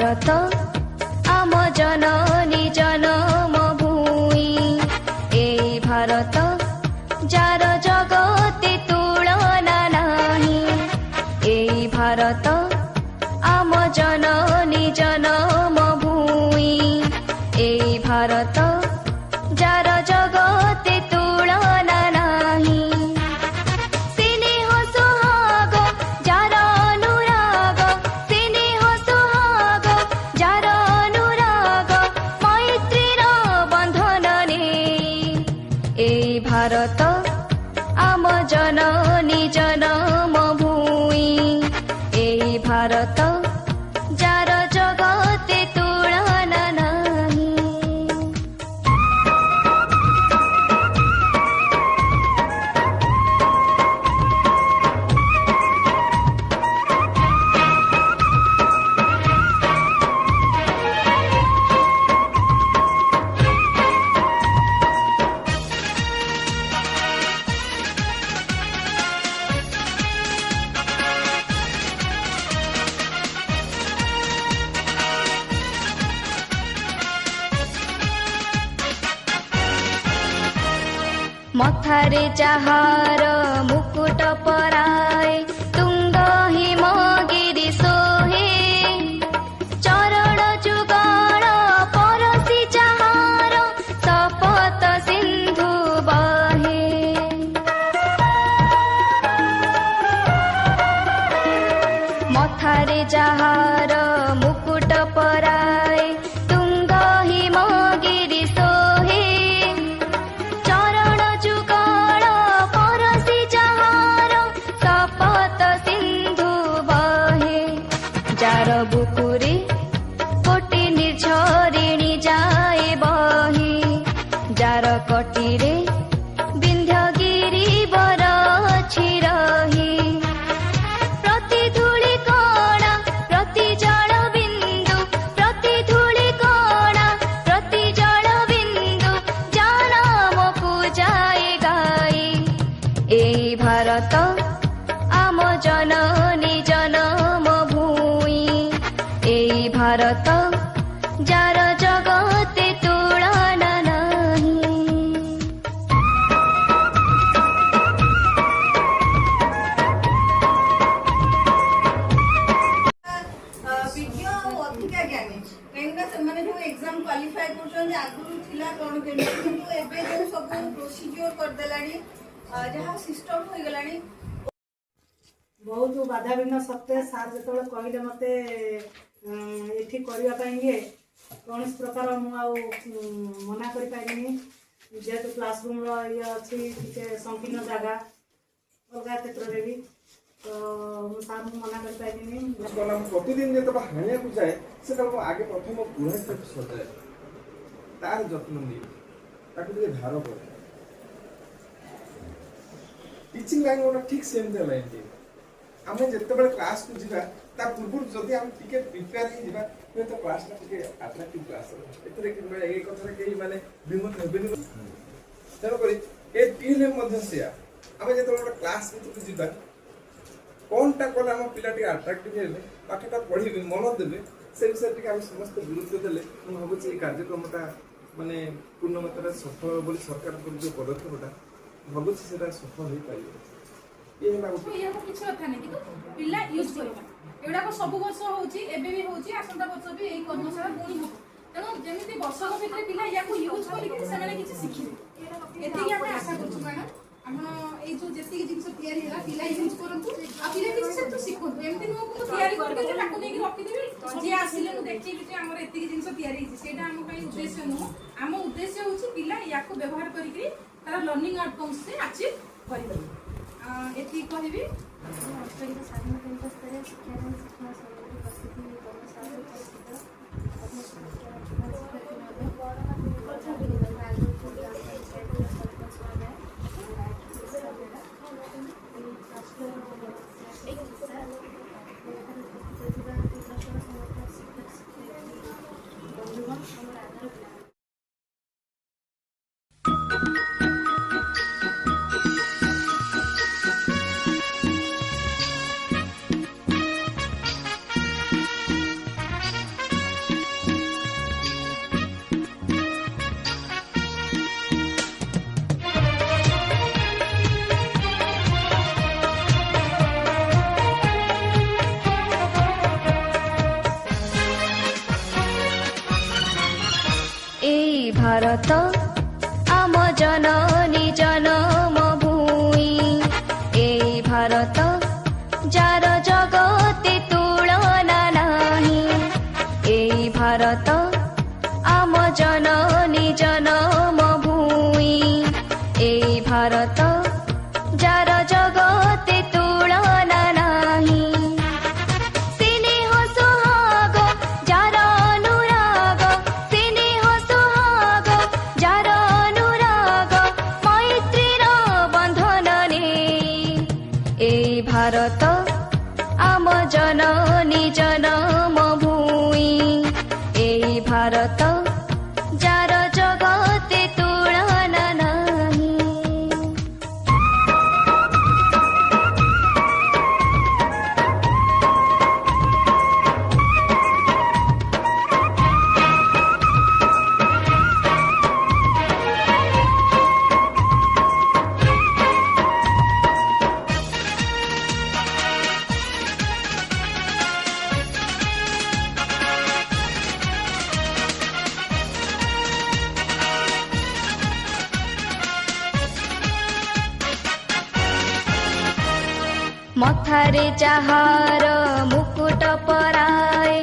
भारत आम जननी जन्म भूमि ए भारत जार जगते तुलना नाही ए भारत आम जननी जन्म भूमि ए भारत जार जगते तुलना नाही भारत आम जननी जन्म भूमि ए भारत जार जगते तुलना नाही। मथारे जाहार मुकुट पराए तुंग हिमगिरि सोहे चरण जुगल परसी जाहार सपत सिंधु बहे मथारे जाहार मुकुट पराए तुंग हिमगिरि सोहे जार बुकुरे कोटि निर्झरिणी जाए बही जार कटिरे विंध्यगिरि बर छिरही प्रति धूଳି कणा प्रति जल बिंदु प्रति धूଳି कणा प्रति जल बिंदु जनमकु जाए गाई ए भारत आम जननी जन्म भारत जार जगते तुलना नाही। विज्ञ और अधिका ज्ञानी कहीं जो एग्जाम क्वालिफाई कर आगुरी थिला कौन किंतु एबे जो सब प्रोसीजर कर देलानी जहाँ सिस्टम हो गलानी बहुत बाधाविघ्न सत्वे सार जो कहले मत ये करने कौन प्रकार मुझे मना कर जेहेतु क्लासरूम ये अच्छी संकीर्ण जगह अलग क्षेत्र भी तो सार मना कर प्रतिदिन जो हाणिया को जाए से आगे प्रथम बुढ़ा सजाए तार जत्न नहीं धार कर टीचिंग लाइन गोटे ठीक सेमती लाइन आम जिते क्लास को जावा ता पूर्व जदि आम टिके प्रिपेयर ही जिबा तो क्लास ना टिके अट्रैक्टिव क्लास एतरे कि ए कथा के माने विमत हेबेनी तेनो करी ए टीएलएम मध्ये से आम जिते क्लास को जिबा कोनटा कोला हम पिला टिके अट्रैक्टिव हेबे पाठटा पढिबे मन देबे से विषय टिके हम समस्त गुरुत्व देले हम भाबो जे कार्यक्रमटा माने पूर्ण मात्रा सफल बोली सरकार को जो पदक्षेपटा भाबो सेटा सफल होई पाइबो ये ना किसी कथा नहीं कि पिला यूज करवा एगुड़ा सब वर्ष होची एबे भी होची आसंता वर्ष भी एई कर्मशाला पुणी हो तेणु जेमिति वर्षक भितर पिला याको यूज करके सेमाने किछि शिखिबे एतिकी हम आशा करछु मैडम आपण एई जो जेतिकी जिंस तयारी होला पिला यूज करंतु आ पिला किछि से तो शिखंतु एमति नो को तयारी करके जे ताको नेकी रखि देबी जे आसिले नु देखि कि हमर एतिकी जिंस तयारी हिछि सेटा हम पई उद्देश्य नु हम उद्देश्य होची पिला याको व्यवहार करिकरी तार लर्निंग आउटकम्स से अचीव करिबे एति कहबी स्वाधीनता स्तरीय शिक्षा एवं शिक्षण संबंधी प्रस्तुति भारत आम जननी जन्म भूमि एई भारत जार जगते तुलना नाही एई भारत आम जननी जन्म भूमि एई भारत जार जगते तुलना नाही स्नेह सुहाग जार अनुराग स्नेह सुहाग जार अनुराग मैत्रीर बंधन ने एई भारत आम जननी जन्म भूमि एई भारत जार जगते तुलना नाही। मथारे जाहार मुकुट पराए